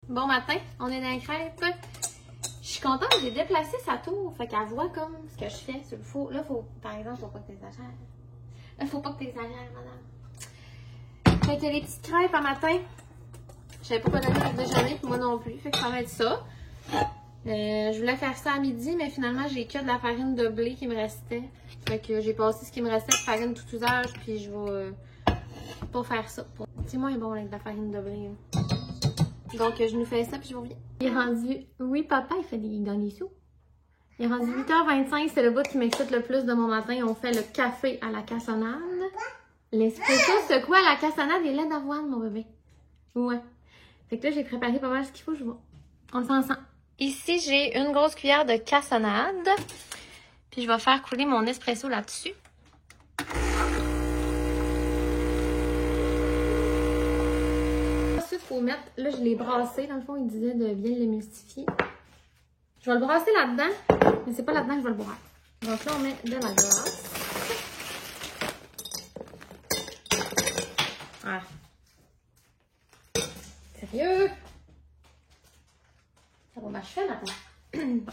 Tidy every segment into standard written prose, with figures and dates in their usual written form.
Bon matin, on est dans la crêpe. Je suis contente, j'ai déplacé sa tour. Fait qu'elle voit comme ce que je fais sur le four. Là, par exemple, faut pas que t'exagères. Là, faut pas que t'exagères, madame. Fait que les petites crêpes à matin. Je savais pas quoi donner avec déjeuner, puis moi non plus. Fait que ça va être ça. Je voulais faire ça à midi, mais finalement, j'ai que de la farine de blé qui me restait. Fait que j'ai passé ce qui me restait de farine tout usage, puis je vais pas faire ça. C'est moins bon avec de la farine de blé. Hein. Donc, je nous fais ça, puis je reviens. Il est rendu... Oui, papa, il gagne des sous. Il est rendu 8h25, c'est le bout qui m'excite le plus de mon matin. On fait le café à la cassonade. L'espresso, c'est quoi la cassonade et lait d'avoine, mon bébé? Ouais. Fait que là, j'ai préparé pas mal ce qu'il faut, je vois. On le fait ensemble. Ici, j'ai une grosse cuillère de cassonade. Puis je vais faire couler mon espresso là-dessus. Ensuite, il faut mettre... Là, je l'ai brassé. Dans le fond, il disait de bien l'émulsifier. Je vais le brasser là-dedans. Mais c'est pas là-dedans que je vais le brasser. Donc là, on met de la glace. Ah. Sérieux? Ça va m'achever maintenant.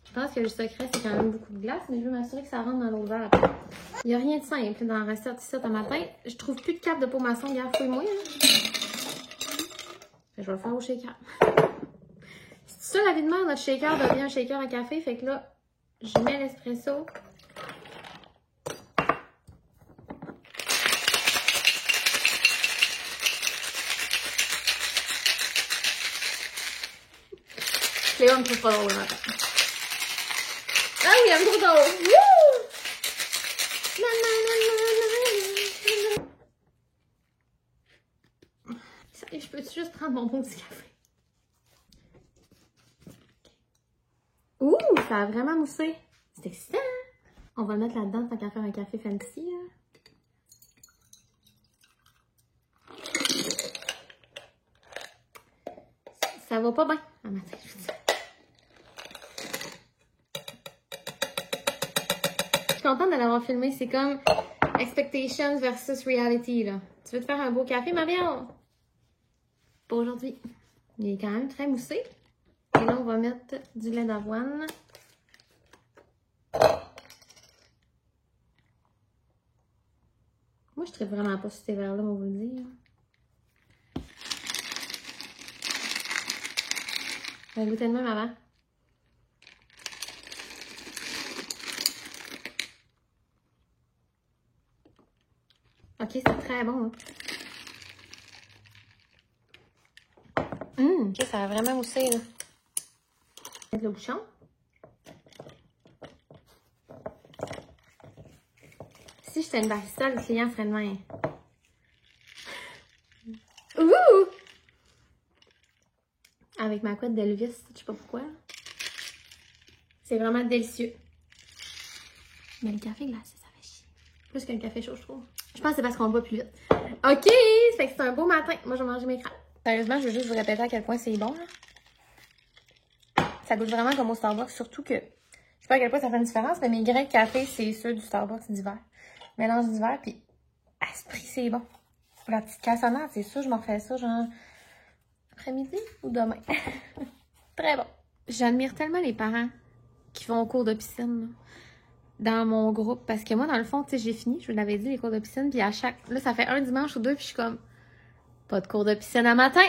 Je pense que le secret, c'est quand même beaucoup de glace, mais je veux m'assurer que ça rentre dans l'eau de verre après. Il n'y a rien de simple dans la recette ici ce matin. Je trouve plus de cap de peau maçon, hier, fouille-moi. Je vais le faire au shaker. C'est ça la vie de mère, notre shaker devient un shaker à café. Fait que là, je mets l'espresso. Cléo me trouve pas drôle, maintenant. Ah oui, elle me trouve drôle. Wouh! Je peux juste prendre mon bon petit café? Ouh, ça a vraiment moussé. C'est excitant. On va le mettre là-dedans tant qu'à faire un café fancy. Là. Ça va pas bien à matin, je vous dis. Je suis contente de l'avoir filmé. C'est comme expectations versus reality. Là. Tu veux te faire un beau café, Marion? Pas aujourd'hui. Il est quand même très moussé. Et là, on va mettre du lait d'avoine. Moi, je ne traite vraiment pas sur ces verres-là, on va vous le dire. On va goûter de même avant. Ok, c'est très bon. Hein? Ok, ça a vraiment moussé, là. Mettre le bouchon. Si j'étais une barista, le client ferait de même. Ouh! Avec ma couette d'Elvis, je sais pas pourquoi. C'est vraiment délicieux. Mais le café glacé, ça fait chier. Plus qu'un café chaud, je trouve. Je pense que c'est parce qu'on boit plus vite. Ok! Ça fait que c'est un beau matin. Moi, je vais manger mes crêpes. Sérieusement, je veux juste vous répéter à quel point c'est bon. Là. Ça goûte vraiment comme au Starbucks. Surtout que, je sais pas à quel point ça fait une différence, mais mes grains de café, c'est ceux du Starbucks d'hiver. Mélange d'hiver, puis à ce prix, c'est bon. Pour la petite cassonade, c'est sûr, je m'en fais ça, genre, après-midi ou demain. Très bon. J'admire tellement les parents qui vont au cours de piscine, là, dans mon groupe. Parce que moi, dans le fond, tu sais, j'ai fini, je vous l'avais dit, les cours de piscine. Puis à chaque... Là, ça fait un dimanche ou deux, puis je suis comme... Pas de cours de piscine à matin.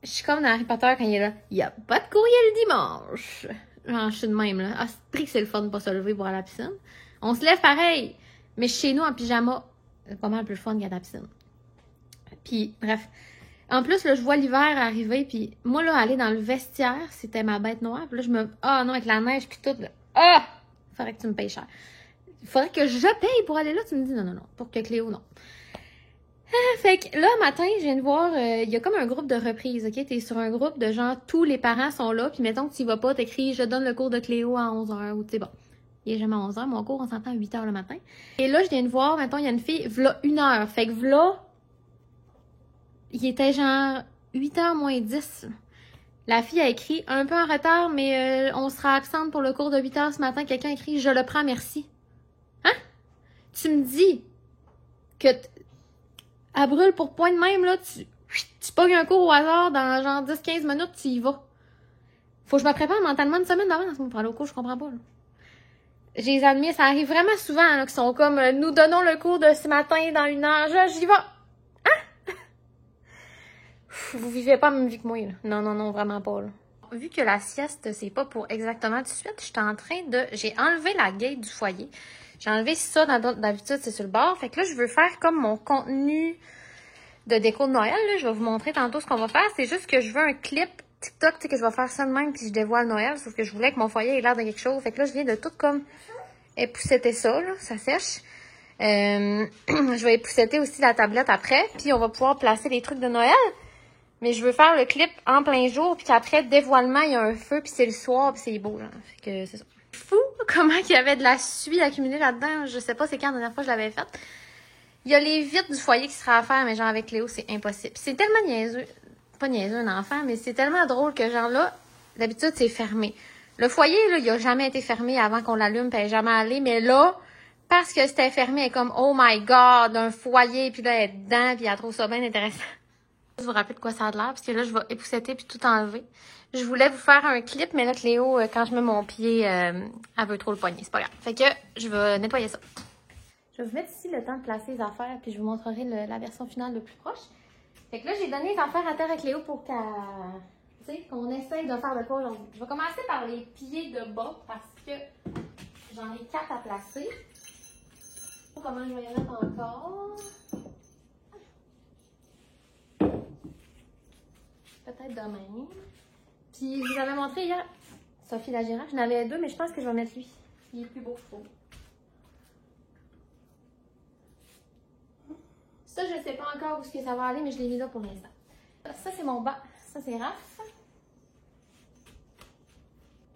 Je suis comme dans Harry Potter quand il est là. Il n'y a pas de courrier le dimanche. Genre, je suis de même, là. Ah, c'est pris que c'est le fun de pas se lever pour aller à la piscine. On se lève pareil. Mais chez nous, en pyjama, c'est pas mal plus fun qu'à la piscine. Puis, bref. En plus, là, je vois l'hiver arriver. Puis, moi, là, aller dans le vestiaire, c'était ma bête noire. Puis là, je me... Ah non, avec la neige, puis tout, là. Ah! Faudrait que tu me payes cher. Il faudrait que je paye pour aller là. Tu me dis non. Pour que Cléo, non. Ah, fait que là, matin, je viens de voir, il y a comme un groupe de reprise, ok? T'es sur un groupe de genre, tous les parents sont là, puis mettons que tu y vas pas, t'écris, je donne le cours de Cléo à 11h, ou tu sais, bon. Il est jamais à 11h, mon cours, on s'entend à 8h le matin. Et là, je viens de voir, mettons, il y a une fille, v'là 1h. Fait que v'là, il était genre 8h moins 10. La fille a écrit, un peu en retard, mais on sera absente pour le cours de 8h ce matin. Quelqu'un a écrit, je le prends, merci. Hein? Tu me dis que... Elle brûle pour point de même, là, tu tu pognes un cours au hasard dans genre 10-15 minutes, tu y vas. Faut que je me prépare mentalement une semaine d'avance pour aller au cours, je comprends pas. Là. J'ai les admis, ça arrive vraiment souvent, là, qui sont comme nous donnons le cours de ce matin dans 1 heure, j'y vais. Hein? Vous vivez pas la même vie que moi, là. Non, vraiment pas, là. Vu que la sieste, c'est pas pour exactement tout de suite, j'étais en train de... J'ai enlevé la gate du foyer. J'ai enlevé ça, d'habitude, c'est sur le bord. Fait que là, je veux faire comme mon contenu de déco de Noël, là. Je vais vous montrer tantôt ce qu'on va faire. C'est juste que je veux un clip TikTok, tu sais, que je vais faire ça de même, puis je dévoile Noël. Sauf que je voulais que mon foyer ait l'air de quelque chose. Fait que là, je viens de tout comme épousseter ça, là. Ça sèche. Je vais épousseter aussi la tablette après. Puis on va pouvoir placer les trucs de Noël. Mais je veux faire le clip en plein jour, puis qu'après, dévoilement, il y a un feu, puis c'est le soir, puis c'est beau, là. Fait que c'est ça. Fou comment il y avait de la suie accumulée là-dedans. Je sais pas c'est quand la dernière fois que je l'avais faite. Il y a les vitres du foyer qui sera à faire, mais genre avec Léo, c'est impossible. C'est tellement niaiseux. Pas niaiseux un enfant, mais c'est tellement drôle que genre là, d'habitude, c'est fermé. Le foyer, là, il a jamais été fermé avant qu'on l'allume, puis elle est jamais allée. Mais là, parce que c'était fermé, elle est comme, oh my god, un foyer, puis là, elle est dedans, puis elle trouve ça bien intéressant. Je vous rappelle de quoi ça a l'air, parce que là, je vais épousseter puis tout enlever. Je voulais vous faire un clip, mais là, Cléo, quand je mets mon pied, elle veut trop le poignet. C'est pas grave. Fait que je vais nettoyer ça. Je vais vous mettre ici le temps de placer les affaires, puis je vous montrerai la version finale le plus proche. Fait que là, j'ai donné les affaires à terre à Cléo pour qu'on essaye de faire de quoi aujourd'hui. Je vais commencer par les pieds de bas, parce que j'en ai 4 à placer. Comment je vais y mettre encore? Peut-être de même. Puis, je vous avais montré hier, Sophie la girafe. J'en avais 2, mais je pense que je vais mettre lui. Il est plus beau, je trouve. Ça, je sais pas encore où est-ce que ça va aller, mais je l'ai mis là pour l'instant. Ça, c'est mon bas. Ça, c'est Raph.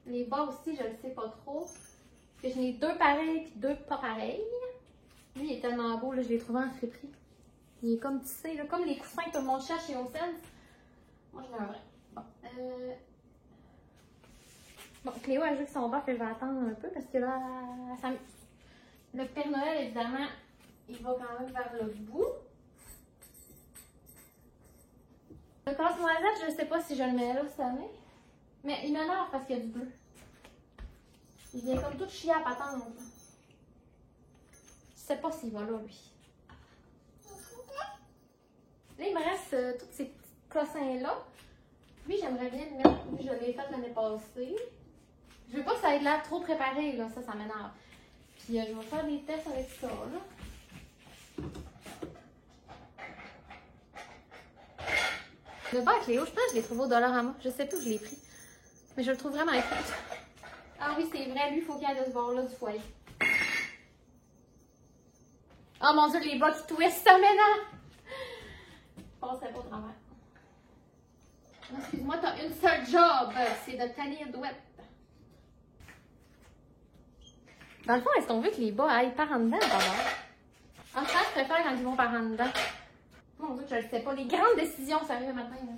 Les bas aussi, je le sais pas trop. Parce que j'en ai 2 pareils puis 2 pas pareils. Lui, il est tellement beau, là, je l'ai trouvé en friperie. Il est comme tissé, là, comme les coussins que tout le monde cherche chez Ocean. Moi, je veux un vrai. Bon, Cléo a joué que son bas, fait que je vais attendre un peu parce que là, ça s'amuse. Le Père Noël, évidemment, il va quand même vers le bout. Le casse-noisette, je ne sais pas si je le mets là cette année. Mais il m'énerve parce qu'il y a du bleu. Il vient comme tout chier à patendre. Je sais pas s'il va là, lui. Là, il me reste tous ces petits cossins-là. Lui, j'aimerais bien le mettre. Lui, je l'ai fait l'année passée. Je veux pas que ça ait l'air trop préparé, là. Ça m'énerve. Puis, je vais faire des tests avec ça, là. Le bas avec Léo, je pense que je l'ai trouvé au Dollarama. Je sais plus où je l'ai pris. Mais je le trouve vraiment cute. Ah oui, c'est vrai. Lui, il faut qu'il aille de ce bord-là du foyer. Oh mon Dieu, les bas qui twistent, ça m'énerve! Je passerai pas au travers. Excuse-moi, t'as une seule job, c'est de tenir douette. Dans le fond, est-ce qu'on veut que les bas aillent par en dedans d'abord? En fait, je préfère quand ils vont par en dedans. Mon Dieu, je ne sais pas. Les grandes décisions, ça arrive le matin. Là.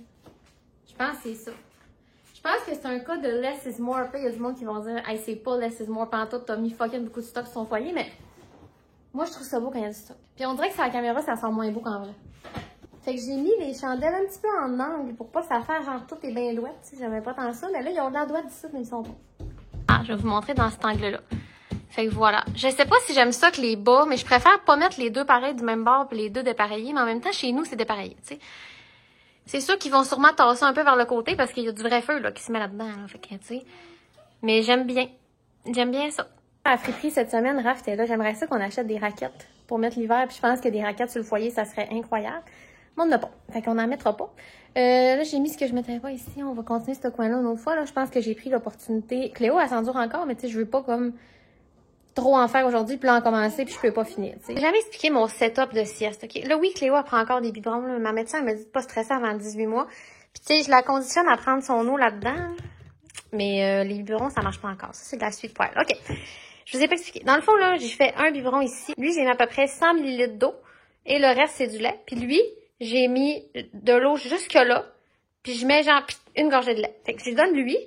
Je pense que c'est ça. Je pense que c'est un cas de less is more. Après, il y a du monde qui vont dire, hey, c'est pas less is more pantoute, t'as mis fucking beaucoup de stock sur ton foyer, mais moi, je trouve ça beau quand il y a du stock. Puis on dirait que sur la caméra, ça sent moins beau qu'en vrai. Fait que j'ai mis les chandelles un petit peu en angle pour pas que ça fasse genre toutes les bains douettes. Tu sais, j'aimais pas tant ça, mais là, ils ont de la douette d'ici, mais ils sont pas. Ah, je vais vous montrer dans cet angle-là. Fait que voilà. Je sais pas si j'aime ça que les bas, mais je préfère pas mettre les deux pareils du même bord puis les deux dépareillés, mais en même temps, chez nous, c'est dépareillé, tu sais. C'est sûr qu'ils vont sûrement tasser un peu vers le côté parce qu'il y a du vrai feu, là, qui se met là-dedans, là. Fait que, tu sais. Mais j'aime bien. J'aime bien ça. À la friperie cette semaine, Raph était là. J'aimerais ça qu'on achète des raquettes pour mettre l'hiver. Puis je pense que des raquettes sur le foyer, ça serait incroyable. Mais on n'en a pas. Fait qu'on n'en mettra pas. Là, j'ai mis ce que je mettrais pas ici. On va continuer ce coin-là une autre fois. Là, je pense que j'ai pris l'opportunité. Cléo, elle s'endure encore, mais tu sais, je veux pas comme trop en faire aujourd'hui, puis là en commencer, puis je peux pas finir. J'ai jamais expliqué mon setup de sieste. Okay? Là, oui, Cléo, elle prend encore des biberons. Là. Ma médecin elle m'a dit de pas stresser avant 18 mois. Puis tu sais, je la conditionne à prendre son eau là-dedans. Mais les biberons, ça marche pas encore. Ça, c'est de la suite poêle. OK. Je vous ai pas expliqué. Dans le fond, là, j'ai fait un biberon ici. Lui, j'ai mis à peu près 100 ml d'eau. Et le reste, c'est du lait. Puis lui, j'ai mis de l'eau jusque là. Puis je mets genre une gorgée de lait. Fait que je lui donne lui.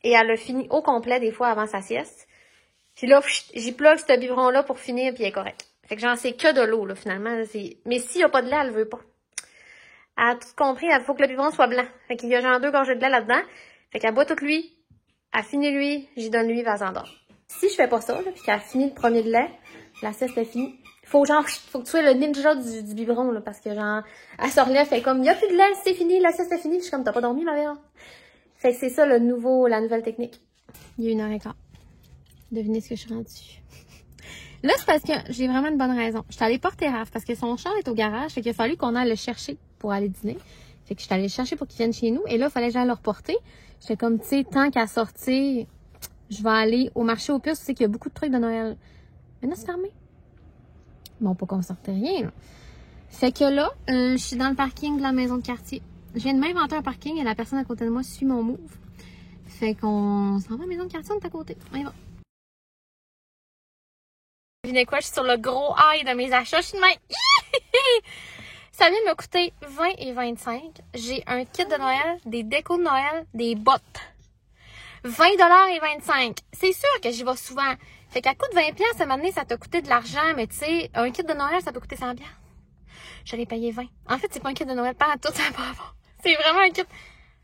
Et elle a fini au complet des fois avant sa sieste. Puis là, j'y plug ce biberon-là pour finir, puis elle est correcte. Fait que j'en sais que de l'eau, là, finalement. Mais s'il n'y a pas de lait, elle le veut pas. Elle a tout compris, il faut que le biberon soit blanc. Fait qu'il y a genre 2 gorgées de lait là-dedans. Fait qu'elle boit tout lui, elle finit lui, j'y donne lui, elle s'endort. Si je fais pas ça, là, puis qu'elle finit le premier de lait, la sieste est finie. Faut que tu sois le ninja du biberon, là, parce que genre, elle se relève, fait comme, il y a plus de lait, c'est fini, la sieste est finie. Puis je suis comme, t'as pas dormi, ma mère? Fait que c'est ça la nouvelle technique. Il y a 1h15. Devinez ce que je suis rendue. Là, c'est parce que j'ai vraiment une bonne raison. Je suis allée porter Raph parce que son char est au garage. Fait qu'il a fallu qu'on aille le chercher pour aller dîner. Fait que je suis allée le chercher pour qu'il vienne chez nous. Et là, il fallait que j'aille le reporter. J'étais comme, tu sais, tant qu'à sortir, je vais aller au marché aux puces. Tu sais qu'il y a beaucoup de trucs de Noël. Maintenant, c'est fermé. Bon, pas qu'on sortait rien, là. Fait que là, je suis dans le parking de la maison de quartier. Je viens de m'inventer un parking et la personne à côté de moi suit mon move. Fait qu'on s'en va à la maison de quartier, on est à côté. On y va. Devinez quoi, je suis sur le gros high de mes achats. Je suis de même. Ça vient de me coûter 20 et 25. J'ai un kit de Noël, des décos de Noël, des bottes. 20 $ et 25. C'est sûr que j'y vais souvent. Fait qu'à coût de 20 pièces, à un moment donné, ça t'a coûté de l'argent, mais tu sais, un kit de Noël, ça peut coûter 100 pièces. J'allais payer 20. En fait, c'est pas un kit de Noël, pas à tout, ça n'a pas rapport. C'est vraiment un kit.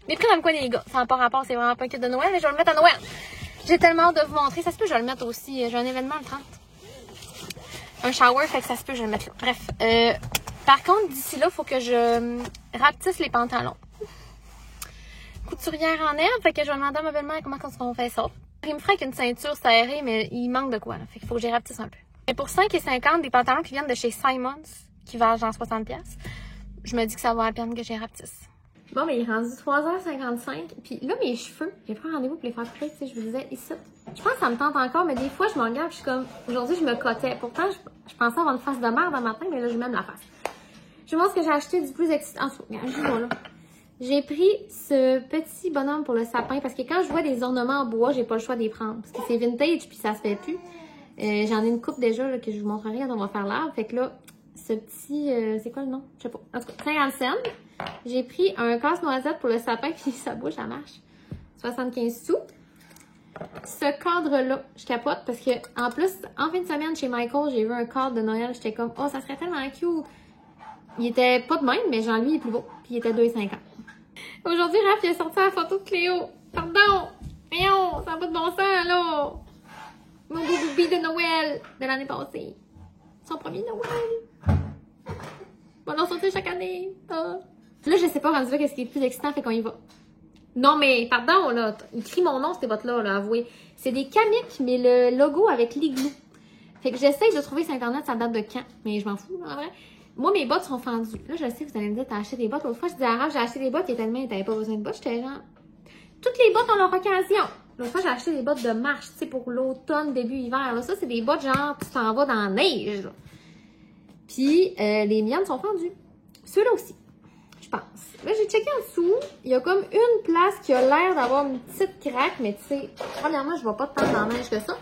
Les prix dans le coin des gars, ça n'a pas rapport, c'est vraiment pas un kit de Noël, mais je vais le mettre à Noël. J'ai tellement hâte de vous montrer. Ça se peut, je vais le mettre aussi. J'ai un événement le 30. Un shower, fait que ça se peut, je vais le mettre là. Bref. Par contre, d'ici là, il faut que je rapetisse les pantalons. Couturière en herbe, fait que je vais demander à ma belle-mère comment on fait ça. Il me ferait qu'une ceinture serrée, mais il manque de quoi, là. Fait qu'il faut que j'y rapetisse un peu. Et pour 5,50 des pantalons qui viennent de chez Simons, qui valent genre 60$, je me dis que ça vaut la peine que j'y rapetisse. Bon, mais il est rendu 3h55. Puis là, mes cheveux, j'ai pris un rendez-vous pour les faire couper, tu sais, je vous disais, ici. Je pense que ça me tente encore, mais des fois, je m'en regarde, je suis comme, aujourd'hui, je me cotais. Pourtant, je pensais avoir une face de merde dans ma tête, mais là, j'ai même la face. Je pense que j'ai acheté du plus excitant. Là. J'ai pris ce petit bonhomme pour le sapin, parce que quand je vois des ornements en bois, j'ai pas le choix de les prendre. Parce que c'est vintage, puis ça se fait plus. J'en ai une coupe déjà, là, que je vous montrerai quand on va faire l'arbre. Fait que là, ce petit, c'est quoi le nom? Je sais pas. En tout cas, 50 cents. J'ai pris un casse-noisette pour le sapin, puis sa bouche, ça marche. 75 sous. Ce cadre-là, je capote parce que, en plus, en fin de semaine, chez Michael, j'ai vu un cadre de Noël. J'étais comme, oh, ça serait tellement cute. Il était pas de même, mais genre, lui, il est plus beau. Puis il était 2,50. Aujourd'hui, Raph, il a sorti la photo de Cléo. Pardon! Voyons, ça n'a pas de bon sens, là. Mon beau bébé de Noël de l'année passée. Son premier Noël. On va l'en sortir chaque année. Ah. Là, je sais pas, rendu là, qu'est-ce qui est le plus excitant, fait qu'on y va. Non, mais, pardon, là, il crie mon nom, ces bottes-là, là, avouez. C'est des Kamik, mais le logo avec l'igloo. Fait que j'essaye de trouver sur Internet, ça date de quand, mais je m'en fous, là, en vrai. Moi, mes bottes sont fendues. Là, je sais, vous allez me dire, t'as acheté des bottes. L'autre fois, je disais à Raph, j'ai acheté des bottes, il était tellement, t'avais pas besoin de bottes. J'étais genre, toutes les bottes ont leur occasion. L'autre fois, j'ai acheté des bottes de marche, tu sais, pour l'automne, début hiver. Là, ça, c'est des bottes genre, tu t'en vas dans la neige, là. Puis, les miennes sont fendues. Ceux-là aussi. Je pense. Là, j'ai checké en dessous. Il y a comme une place qui a l'air d'avoir une petite craque, mais tu sais, premièrement, je vois pas tant dans la neige que ça.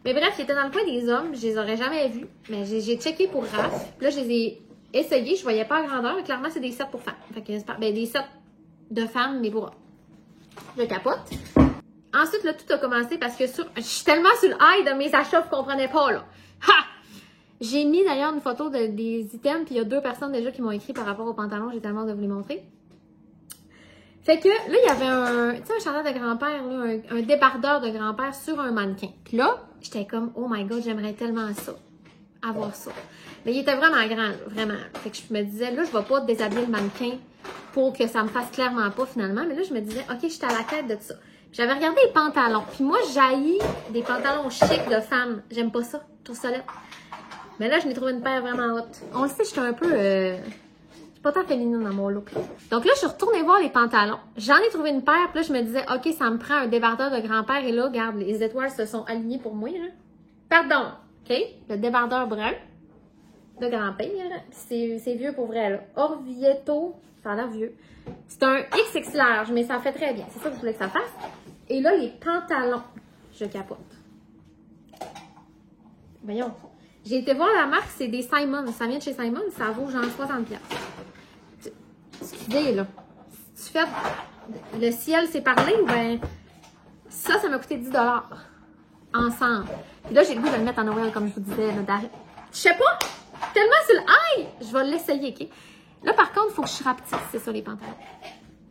Mais bref, il était dans le coin des hommes. Je les aurais jamais vus. Mais j'ai checké pour Raph. Puis là, je les ai essayés. Je voyais pas la grandeur. Mais clairement, c'est des sets pour femmes. Fait que, ben, des sets de femmes, mais pour hommes. Je capote. Ensuite, là, tout a commencé parce que je suis tellement sur le high de mes achats, vous comprenez pas, là. Ha! J'ai mis d'ailleurs une photo des items, puis il y a 2 personnes déjà qui m'ont écrit par rapport aux pantalons. J'ai tellement de vous les montrer. Fait que là, il y avait tu sais, un chandail de grand-père, là, un débardeur de grand-père sur un mannequin. Puis là, j'étais comme, oh my god, j'aimerais tellement ça, avoir ça. Mais il était vraiment grand, là, vraiment. Fait que je me disais, là, je vais pas déshabiller le mannequin pour que ça me fasse clairement pas finalement. Mais là, je me disais, ok, j'étais à la tête de ça. J'avais regardé les pantalons. Puis moi, j'haïs des pantalons chics de femmes. J'aime pas ça, je trouve ça laid. Mais là, je m'ai trouvé une paire vraiment haute. On le sait, j'étais un peu... je suis pas tant féminine dans mon look. Donc là, je suis retournée voir les pantalons. J'en ai trouvé une paire. Puis là, je me disais, OK, ça me prend un débardeur de grand-père. Et là, regarde, les étoiles se sont alignées pour moi. Là. Pardon. OK? Le débardeur brun de grand-père. C'est vieux pour vrai, là. Orvieto. Ça a l'air vieux. C'est un XX large, mais ça fait très bien. C'est ça que je voulais que ça fasse. Et là, les pantalons. Je capote. Voyons. J'ai été voir la marque, c'est des Simons. Ça vient de chez Simons, ça vaut genre 60$. Excusez, là. Si tu fais le ciel s'est parlé, ben ça m'a coûté 10$ ensemble. Puis là, j'ai le goût de le mettre en Noël, comme je vous disais. Là, je sais pas, tellement sur le high, je vais l'essayer, OK? Là, par contre, il faut que je rapetisse, c'est ça, les pantalons.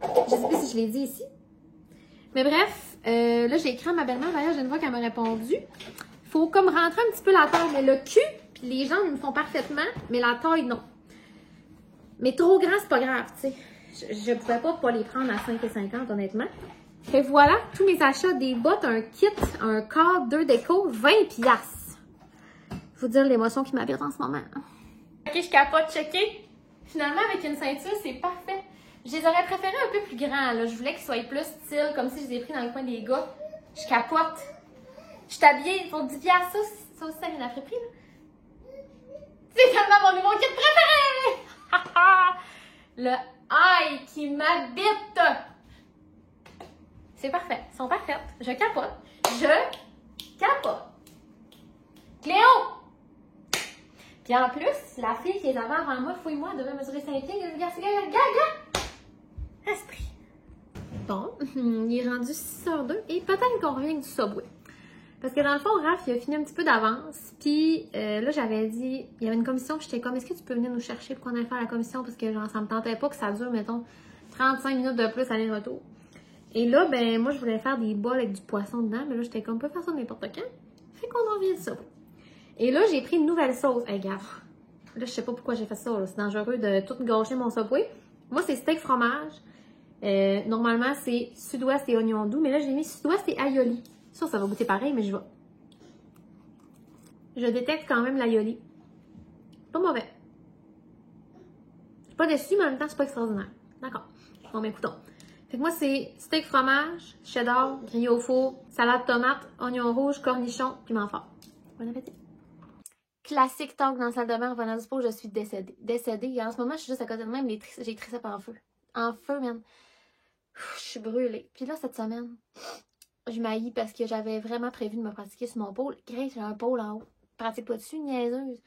Je sais plus si je l'ai dit ici. Mais bref, là, j'ai écrit à ma belle-mère. D'ailleurs, je viens de voir qu'elle m'a répondu. Il faut comme rentrer un petit peu la taille. Mais le cul, puis les jambes, ils me font parfaitement. Mais la taille, non. Mais trop grand, c'est pas grave, tu sais. Je pouvais pas les prendre à 5,50 honnêtement. Et voilà, tous mes achats, des bottes, un kit, un cadre, 2 décos, 20$. Faut dire l'émotion qui m'habite en ce moment. Ok, je capote, checker. Finalement, avec une ceinture, c'est parfait. Je les aurais préférés un peu plus grands, là. Je voulais qu'ils soient plus style, comme si je les ai pris dans le coin des gars. Je capote. Je suis habillée pour 10$. Ça aussi, ça vient d'après prix, là. C'est tellement mon nouveau kit préféré! Le aïe qui m'habite! C'est parfait. Ils sont parfaites. Je capote. Je capote. Cléo! Puis en plus, la fille qui est avant moi, fouille-moi, devait mesurer 5 pieds. Regarde, Esprit. Bon, il est rendu 6h02 et peut-être qu'on revient du Subway. Parce que dans le fond, Raph, il a fini un petit peu d'avance. Puis là, j'avais dit, il y avait une commission, j'étais comme, est-ce que tu peux venir nous chercher pour qu'on aille faire la commission? Parce que genre, ça me tentait pas que ça dure, mettons, 35 minutes de plus aller-retour. Et là, ben, moi, je voulais faire des bols avec du poisson dedans, mais là, j'étais comme, on peut faire ça n'importe quand. Fait qu'on en vient de ça. Et là, j'ai pris une nouvelle sauce. Hey, gars, là, je sais pas pourquoi j'ai fait ça, là. C'est dangereux de tout gâcher mon Subway. Moi, c'est steak fromage. Normalement, c'est sud-ouest et oignon doux, mais là, j'ai mis sud-ouest et aioli. Ça va goûter pareil, mais je vais. Je détecte quand même l'aioli. Pas mauvais. Je suis pas déçue, mais en même temps, c'est pas extraordinaire. D'accord. Bon, mais écoutons. Fait que moi, c'est steak fromage, cheddar, grillé au four, salade tomate, oignon rouge, cornichon, piment fort. Bon appétit. Classique talk dans la salle de bain en venant du pot, je suis décédée. Décédée. Et en ce moment, je suis juste à côté de même, j'ai triceps en feu. En feu, man. Je suis brûlée. Puis là, cette semaine, je m'haïs parce que j'avais vraiment prévu de me pratiquer sur mon pôle. Grace, j'ai un pôle en haut. Pratique-toi dessus, niaiseuse.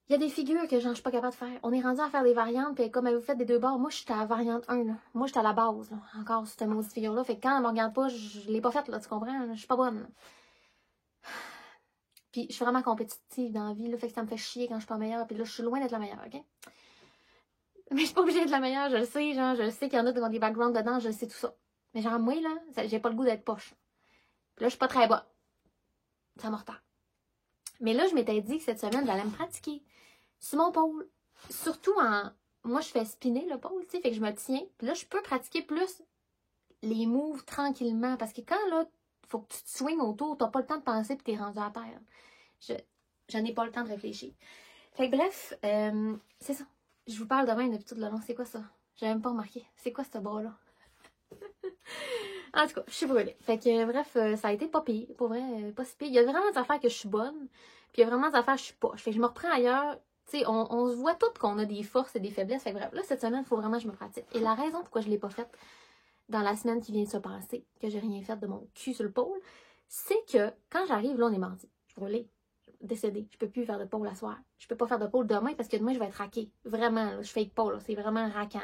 Il y a des figures que genre, je suis pas capable de faire. On est rendu à faire des variantes, puis comme vous faites des 2 bords, moi, je suis à la variante 1, là. Moi, je suis à la base, là. Encore, cette maudite figure-là. Fait que quand elle me regarde pas, je l'ai pas faite, là, tu comprends? Je suis pas bonne. Puis, je suis vraiment compétitive dans la vie, là. Fait que ça me fait chier quand je suis pas meilleure. Puis là, je suis loin d'être la meilleure, OK? Mais je suis pas obligée d'être la meilleure, je le sais, genre, je le sais qu'il y en a qui ont des backgrounds dedans, je le sais tout ça. Mais genre, moi, là, j'ai pas le goût d'être poche. Puis là, je suis pas très bonne. Ça me retarde. Mais là, je m'étais dit que cette semaine, j'allais me pratiquer sur mon pôle. Surtout en... Moi, je fais spinner le pôle, tu sais, fait que je me tiens. Puis là, je peux pratiquer plus les moves tranquillement. Parce que quand, là, faut que tu te swings autour, t'as pas le temps de penser puis t'es rendu à terre. Je n'ai pas le temps de réfléchir. Fait que bref, c'est ça. Je vous parle demain depuis tout le long. C'est quoi ça? J'ai même pas remarqué. C'est quoi ce bras-là? En tout cas, je suis brûlée. Fait que bref, ça a été pas pire. Pour vrai, pas si pire. Il y a vraiment des affaires que je suis bonne. Puis il y a vraiment des affaires que je suis pas. Fait que je me reprends ailleurs. Tu sais, on se voit toutes qu'on a des forces et des faiblesses. Fait que bref, là, cette semaine, il faut vraiment que je me pratique. Et la raison pourquoi je l'ai pas faite dans la semaine qui vient de se passer, que j'ai rien fait de mon cul sur le pôle, c'est que quand j'arrive, là, on est mardi. Je suis brûlée. Décédée. Je peux plus faire de pôle à soir. Je peux pas faire de pôle demain parce que demain, je vais être raquée. Vraiment, là, je fais pôle. C'est vraiment raquant.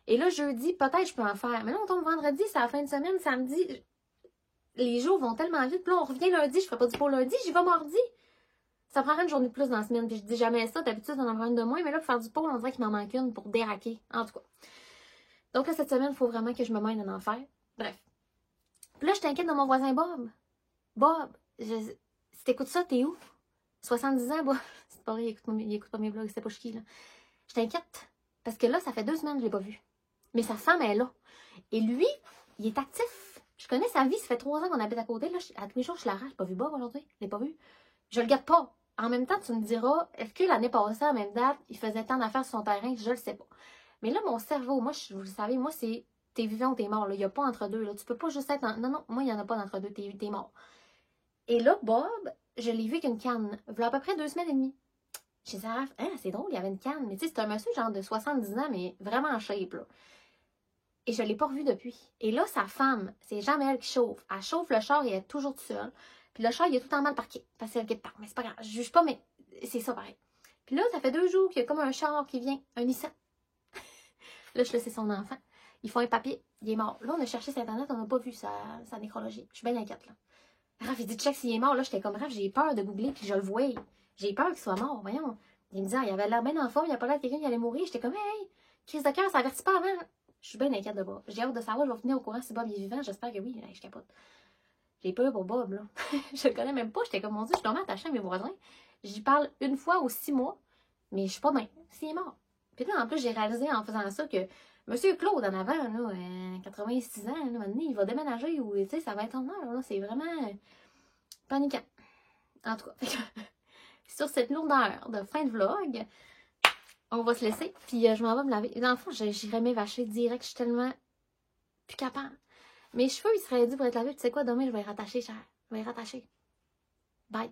Et là, jeudi, peut-être je peux en faire. Mais là, on tombe vendredi, c'est la fin de semaine, samedi. Les jours vont tellement vite. Puis là, on revient lundi, je ferai pas du pôle lundi, j'y vais mardi. Ça prendrait une journée de plus dans la semaine. Puis je dis jamais ça, d'habitude, on en prend une de moins. Mais là, pour faire du pôle, on dirait qu'il m'en manque une pour déraquer. En tout cas. Donc là, cette semaine, il faut vraiment que je me mène en enfer. Bref. Puis là, je t'inquiète de mon voisin Bob. Bob, si t'écoutes ça, t'es où? 70 ans, Bob. C'est pas vrai, il écoute pas mes vlogs, c'est pas qui, là. Je t'inquiète. Parce que là, ça fait 2 semaines que je l'ai pas vu. Mais sa femme est là. Et lui, il est actif. Je connais sa vie, ça fait 3 ans qu'on habite à côté. Là, à tous les jours, je l'arrache. J'ai pas vu Bob aujourd'hui. Je l'ai pas vu. Je le garde pas. En même temps, tu me diras, est-ce que l'année passée, à la même date, il faisait tant d'affaires sur son terrain? Je le sais pas. Mais là, mon cerveau, moi, vous le savez, moi, c'est t'es vivant ou t'es mort. Il n'y a pas entre deux. Là. Tu peux pas juste être... Non, non, moi, il n'y en a pas d'entre deux. T'es mort. Et là, Bob, je l'ai vu avec une canne. Il y a à peu près 2 semaines et demie. J'ai dit, ah, c'est drôle, il y avait une canne. Mais tu sais, c'est un monsieur genre de 70 ans, mais vraiment en shape, là. Et je ne l'ai pas revu depuis. Et là, sa femme, c'est jamais elle qui chauffe. Elle chauffe le char et elle est toujours toute seule. Puis le char, il est tout le temps mal parqué. Parce que c'est elle qui parque. Mais c'est pas grave. Je juge pas, mais c'est ça pareil. Puis là, ça fait 2 jours qu'il y a comme un char qui vient. Un Nissan. Là, je le sais, son enfant. Ils font un papier. Il est mort. Là, on a cherché sur Internet. On n'a pas vu sa nécrologie. Je suis bien inquiète, là. Raph, il dit, check s'il est mort. Là, j'étais comme, Raph, j'ai peur de googler. Puis je le voyais. J'ai peur qu'il soit mort. Voyons. Il me dit, ah, il avait l'air bien en forme, il a pas l'air de quelqu'un qui allait mourir. J'étais comme, hey, crise de cœur, ça avertit pas avant. Je suis bien inquiète de Bob. J'ai hâte de savoir, je vais finir au courant si Bob est vivant. J'espère que oui. Hey, je capote. J'ai peur pour Bob, là. Je le connais même pas. J'étais comme, mon Dieu, je suis tombée attachée à mes voisins. J'y parle une fois aux 6 mois, mais je suis pas bien. S'il est mort. Puis là, en plus, j'ai réalisé en faisant ça que Monsieur Claude en avant, là, 86 ans, là, maintenant, il va déménager ou, tu sais, ça va être en heure, là. C'est vraiment paniquant. En tout cas, sur cette lourdeur de fin de vlog, on va se laisser. Puis je m'en vais me laver. Dans le fond, j'irai m'évacher direct. Je suis tellement plus capable. Mes cheveux, ils seraient dits pour être lavés. Tu sais quoi, demain, je vais les rattacher, cher. Je vais les rattacher. Bye.